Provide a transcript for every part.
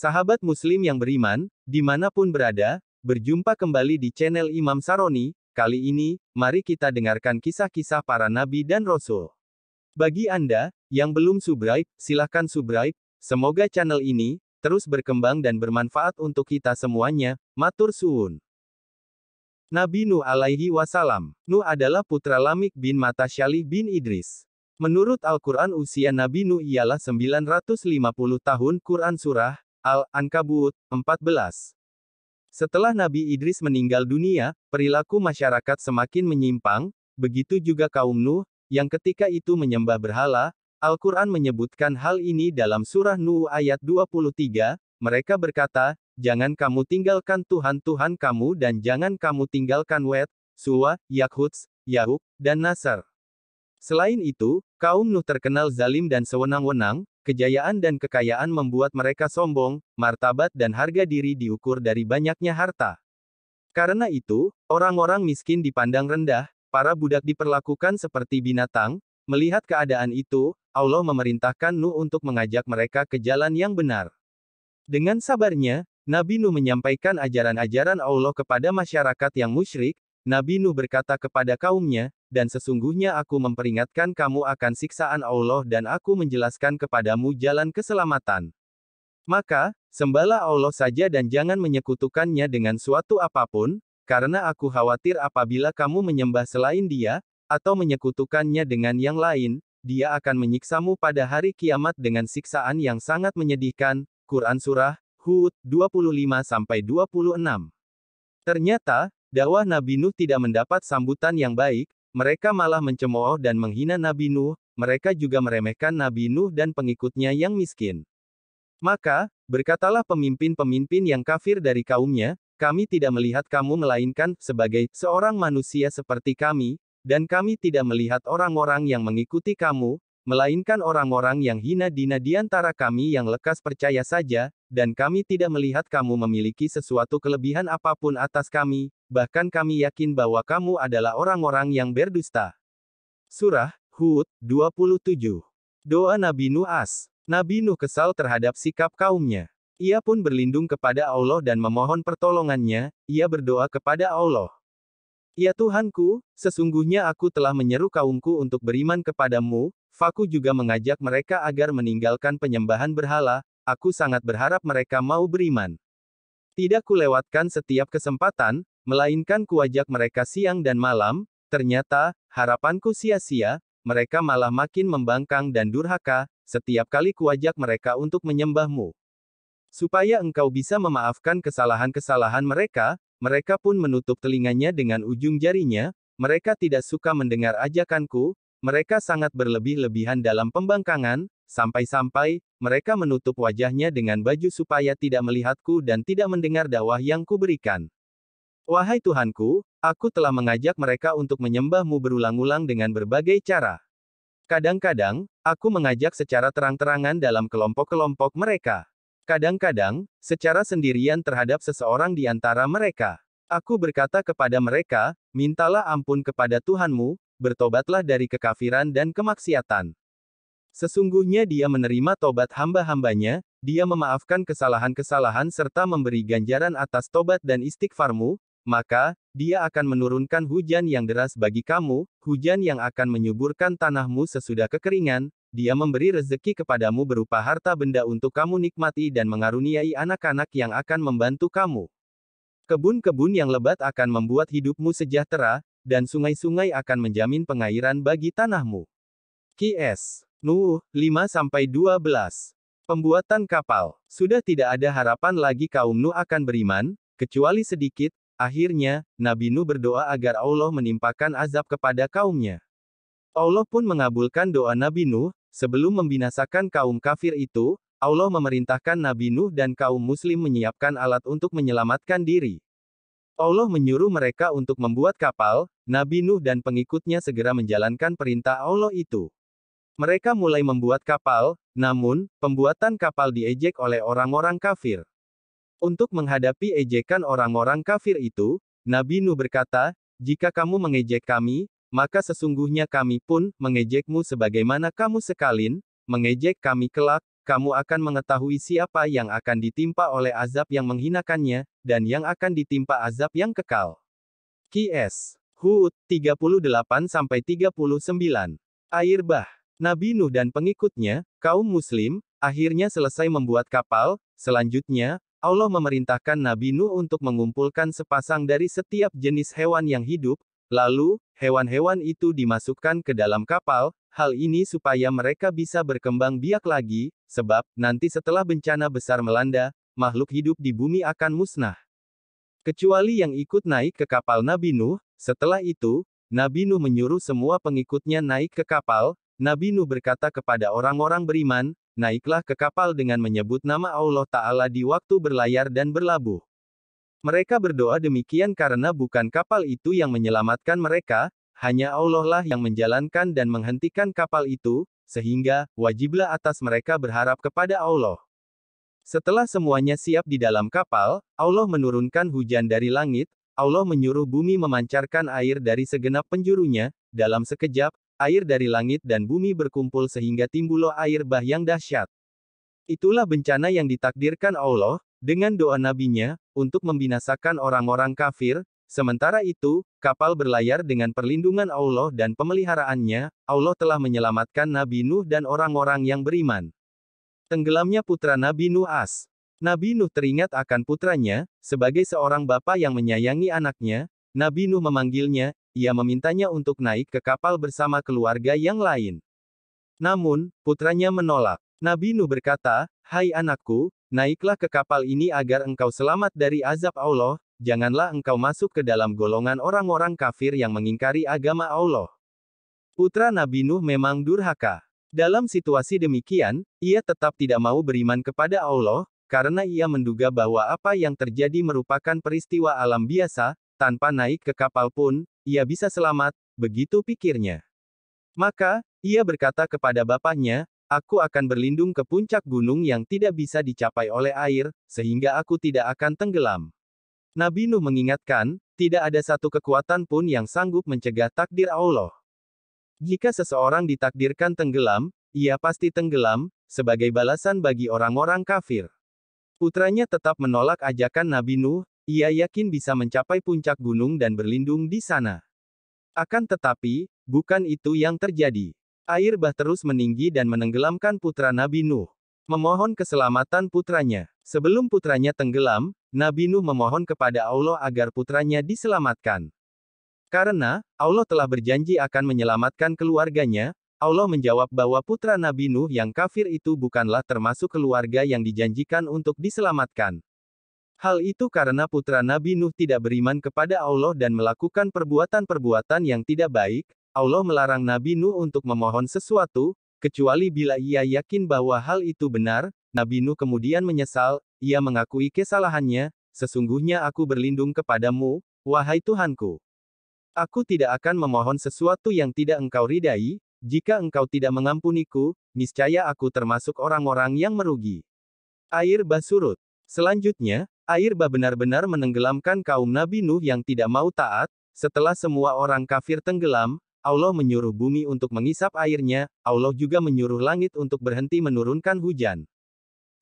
Sahabat Muslim yang beriman, dimanapun berada, berjumpa kembali di channel Imam Saroni. Kali ini, mari kita dengarkan kisah-kisah para nabi dan rasul. Bagi Anda yang belum subscribe, silahkan subscribe. Semoga channel ini terus berkembang dan bermanfaat untuk kita semuanya. Matur suwun. Nabi Nuh alaihi wasalam. Nuh adalah putra Lamik bin Matasyalih bin Idris. Menurut Al-Quran usia Nabi Nuh ialah 950 tahun. Quran Surah Al-Ankabut 14. Setelah Nabi Idris meninggal dunia, perilaku masyarakat semakin menyimpang, begitu juga kaum Nuh, yang ketika itu menyembah berhala. Al-Quran menyebutkan hal ini dalam surah Nuh ayat 23, mereka berkata, jangan kamu tinggalkan Tuhan-Tuhan kamu dan jangan kamu tinggalkan Wed, Suwa, Yakhuts, Yahuk, dan Nasr. Selain itu, kaum Nuh terkenal zalim dan sewenang-wenang. Kejayaan dan kekayaan membuat mereka sombong, martabat dan harga diri diukur dari banyaknya harta. Karena itu, orang-orang miskin dipandang rendah, para budak diperlakukan seperti binatang. Melihat keadaan itu, Allah memerintahkan Nuh untuk mengajak mereka ke jalan yang benar. Dengan sabarnya, Nabi Nuh menyampaikan ajaran-ajaran Allah kepada masyarakat yang musyrik. Nabi Nuh berkata kepada kaumnya, dan sesungguhnya aku memperingatkan kamu akan siksaan Allah dan aku menjelaskan kepadamu jalan keselamatan. Maka, sembahlah Allah saja dan jangan menyekutukannya dengan suatu apapun, karena aku khawatir apabila kamu menyembah selain Dia, atau menyekutukannya dengan yang lain, Dia akan menyiksamu pada hari kiamat dengan siksaan yang sangat menyedihkan. Quran Surah Hud 25-26. Ternyata, dakwah Nabi Nuh tidak mendapat sambutan yang baik. Mereka malah mencemooh dan menghina Nabi Nuh, mereka juga meremehkan Nabi Nuh dan pengikutnya yang miskin. Maka, berkatalah pemimpin-pemimpin yang kafir dari kaumnya, kami tidak melihat kamu melainkan sebagai seorang manusia seperti kami, dan kami tidak melihat orang-orang yang mengikuti kamu, melainkan orang-orang yang hina-dina di antara kami yang lekas percaya saja, dan kami tidak melihat kamu memiliki sesuatu kelebihan apapun atas kami, bahkan kami yakin bahwa kamu adalah orang-orang yang berdusta. Surah Hud 27. Doa Nabi Nuh As. Nabi Nuh kesal terhadap sikap kaumnya. Ia pun berlindung kepada Allah dan memohon pertolongannya. Ia berdoa kepada Allah. Ya Tuhanku, sesungguhnya aku telah menyeru kaumku untuk beriman kepadamu. Aku juga mengajak mereka agar meninggalkan penyembahan berhala. Aku sangat berharap mereka mau beriman. Tidak kulewatkan setiap kesempatan, melainkan kuajak mereka siang dan malam. Ternyata, harapanku sia-sia, mereka malah makin membangkang dan durhaka, setiap kali kuajak mereka untuk menyembahmu. Supaya engkau bisa memaafkan kesalahan-kesalahan mereka, mereka pun menutup telinganya dengan ujung jarinya, mereka tidak suka mendengar ajakanku, mereka sangat berlebih-lebihan dalam pembangkangan, sampai-sampai, mereka menutup wajahnya dengan baju supaya tidak melihatku dan tidak mendengar dakwah yang kuberikan. Wahai Tuhanku, aku telah mengajak mereka untuk menyembahmu berulang-ulang dengan berbagai cara. Kadang-kadang, aku mengajak secara terang-terangan dalam kelompok-kelompok mereka. Kadang-kadang, secara sendirian terhadap seseorang di antara mereka. Aku berkata kepada mereka, mintalah ampun kepada Tuhanmu, bertobatlah dari kekafiran dan kemaksiatan. Sesungguhnya Dia menerima tobat hamba-hambanya, Dia memaafkan kesalahan-kesalahan serta memberi ganjaran atas tobat dan istighfarmu, maka, Dia akan menurunkan hujan yang deras bagi kamu, hujan yang akan menyuburkan tanahmu sesudah kekeringan, Dia memberi rezeki kepadamu berupa harta benda untuk kamu nikmati dan mengaruniai anak-anak yang akan membantu kamu. Kebun-kebun yang lebat akan membuat hidupmu sejahtera, dan sungai-sungai akan menjamin pengairan bagi tanahmu. Qs. Nuh 5-12. Pembuatan kapal. Sudah tidak ada harapan lagi kaum Nuh akan beriman, kecuali sedikit. Akhirnya, Nabi Nuh berdoa agar Allah menimpakan azab kepada kaumnya. Allah pun mengabulkan doa Nabi Nuh. Sebelum membinasakan kaum kafir itu, Allah memerintahkan Nabi Nuh dan kaum muslim menyiapkan alat untuk menyelamatkan diri. Allah menyuruh mereka untuk membuat kapal. Nabi Nuh dan pengikutnya segera menjalankan perintah Allah itu. Mereka mulai membuat kapal, namun, pembuatan kapal diejek oleh orang-orang kafir. Untuk menghadapi ejekan orang-orang kafir itu, Nabi Nuh berkata, jika kamu mengejek kami, maka sesungguhnya kami pun mengejekmu sebagaimana kamu sekalin, mengejek kami kelak, kamu akan mengetahui siapa yang akan ditimpa oleh azab yang menghinakannya, dan yang akan ditimpa azab yang kekal. Qs. Hud, 38-39. Air bah. Nabi Nuh dan pengikutnya, kaum muslim, akhirnya selesai membuat kapal. Selanjutnya, Allah memerintahkan Nabi Nuh untuk mengumpulkan sepasang dari setiap jenis hewan yang hidup, lalu, hewan-hewan itu dimasukkan ke dalam kapal. Hal ini supaya mereka bisa berkembang biak lagi, sebab, nanti setelah bencana besar melanda, makhluk hidup di bumi akan musnah. Kecuali yang ikut naik ke kapal Nabi Nuh. Setelah itu, Nabi Nuh menyuruh semua pengikutnya naik ke kapal. Nabi Nuh berkata kepada orang-orang beriman, naiklah ke kapal dengan menyebut nama Allah Ta'ala di waktu berlayar dan berlabuh. Mereka berdoa demikian karena bukan kapal itu yang menyelamatkan mereka, hanya Allah lah yang menjalankan dan menghentikan kapal itu, sehingga, wajiblah atas mereka berharap kepada Allah. Setelah semuanya siap di dalam kapal, Allah menurunkan hujan dari langit, Allah menyuruh bumi memancarkan air dari segenap penjurunya, dalam sekejap, air dari langit dan bumi berkumpul sehingga timbullah air bah yang dahsyat. Itulah bencana yang ditakdirkan Allah, dengan doa nabinya, untuk membinasakan orang-orang kafir. Sementara itu, kapal berlayar dengan perlindungan Allah dan pemeliharaannya, Allah telah menyelamatkan Nabi Nuh dan orang-orang yang beriman. Tenggelamnya putra Nabi Nuh As. Nabi Nuh teringat akan putranya, sebagai seorang bapa yang menyayangi anaknya, Nabi Nuh memanggilnya, ia memintanya untuk naik ke kapal bersama keluarga yang lain. Namun, putranya menolak. Nabi Nuh berkata, "Hai anakku, naiklah ke kapal ini agar engkau selamat dari azab Allah, janganlah engkau masuk ke dalam golongan orang-orang kafir yang mengingkari agama Allah." Putra Nabi Nuh memang durhaka. Dalam situasi demikian, ia tetap tidak mau beriman kepada Allah, karena ia menduga bahwa apa yang terjadi merupakan peristiwa alam biasa, tanpa naik ke kapal pun, ia bisa selamat, begitu pikirnya. Maka, ia berkata kepada bapaknya, "Aku akan berlindung ke puncak gunung yang tidak bisa dicapai oleh air, sehingga aku tidak akan tenggelam." Nabi Nuh mengingatkan, tidak ada satu kekuatan pun yang sanggup mencegah takdir Allah. Jika seseorang ditakdirkan tenggelam, ia pasti tenggelam, sebagai balasan bagi orang-orang kafir. Putranya tetap menolak ajakan Nabi Nuh, ia yakin bisa mencapai puncak gunung dan berlindung di sana. Akan tetapi, bukan itu yang terjadi. Air bah terus meninggi dan menenggelamkan putra Nabi Nuh. Memohon keselamatan putranya. Sebelum putranya tenggelam, Nabi Nuh memohon kepada Allah agar putranya diselamatkan. Karena, Allah telah berjanji akan menyelamatkan keluarganya, Allah menjawab bahwa putra Nabi Nuh yang kafir itu bukanlah termasuk keluarga yang dijanjikan untuk diselamatkan. Hal itu karena putra Nabi Nuh tidak beriman kepada Allah dan melakukan perbuatan-perbuatan yang tidak baik. Allah melarang Nabi Nuh untuk memohon sesuatu, kecuali bila ia yakin bahwa hal itu benar. Nabi Nuh kemudian menyesal, ia mengakui kesalahannya, "Sesungguhnya aku berlindung kepadamu, wahai Tuhanku. Aku tidak akan memohon sesuatu yang tidak engkau ridai, jika engkau tidak mengampuniku, niscaya aku termasuk orang-orang yang merugi." Air bah surut. Selanjutnya, air bah benar-benar menenggelamkan kaum Nabi Nuh yang tidak mau taat. Setelah semua orang kafir tenggelam, Allah menyuruh bumi untuk mengisap airnya, Allah juga menyuruh langit untuk berhenti menurunkan hujan.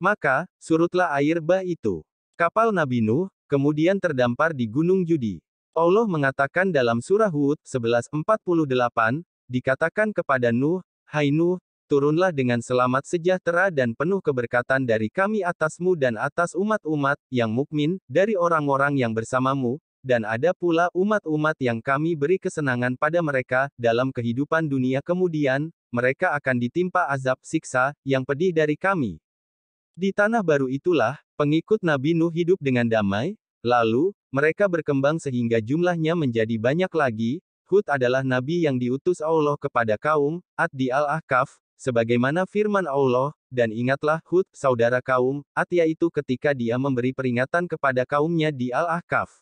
Maka, surutlah air bah itu. Kapal Nabi Nuh, kemudian terdampar di Gunung Judi. Allah mengatakan dalam surah Hud 11:48, dikatakan kepada Nuh, "Hai Nuh, turunlah dengan selamat sejahtera dan penuh keberkatan dari kami atasmu dan atas umat-umat yang mukmin, dari orang-orang yang bersamamu, dan ada pula umat-umat yang kami beri kesenangan pada mereka, dalam kehidupan dunia kemudian, mereka akan ditimpa azab siksa, yang pedih dari kami." Di tanah baru itulah, pengikut Nabi Nuh hidup dengan damai, lalu, mereka berkembang sehingga jumlahnya menjadi banyak lagi. Hud adalah nabi yang diutus Allah kepada kaum Ad di Al-Ahqaf, sebagaimana firman Allah, "Dan ingatlah Hud, saudara kaum Ad, yaitu ketika dia memberi peringatan kepada kaumnya di Al-Ahqaf."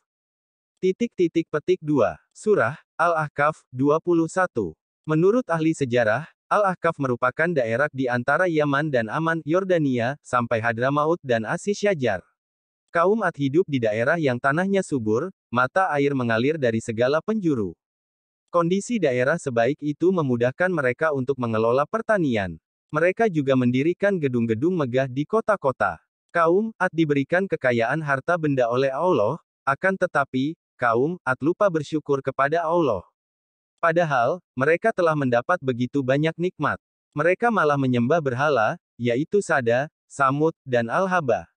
Petik 2. Surah Al-Ahqaf 21. Menurut ahli sejarah, Al-Ahqaf merupakan daerah di antara Yaman dan Aman, Yordania, sampai Hadramaut dan Asis Syajar. Kaum Ad hidup di daerah yang tanahnya subur, mata air mengalir dari segala penjuru. Kondisi daerah sebaik itu memudahkan mereka untuk mengelola pertanian. Mereka juga mendirikan gedung-gedung megah di kota-kota. Kaum Ad diberikan kekayaan harta benda oleh Allah, akan tetapi, kaum Ad lupa bersyukur kepada Allah. Padahal, mereka telah mendapat begitu banyak nikmat. Mereka malah menyembah berhala, yaitu Sada, Samud, dan Al-Haba.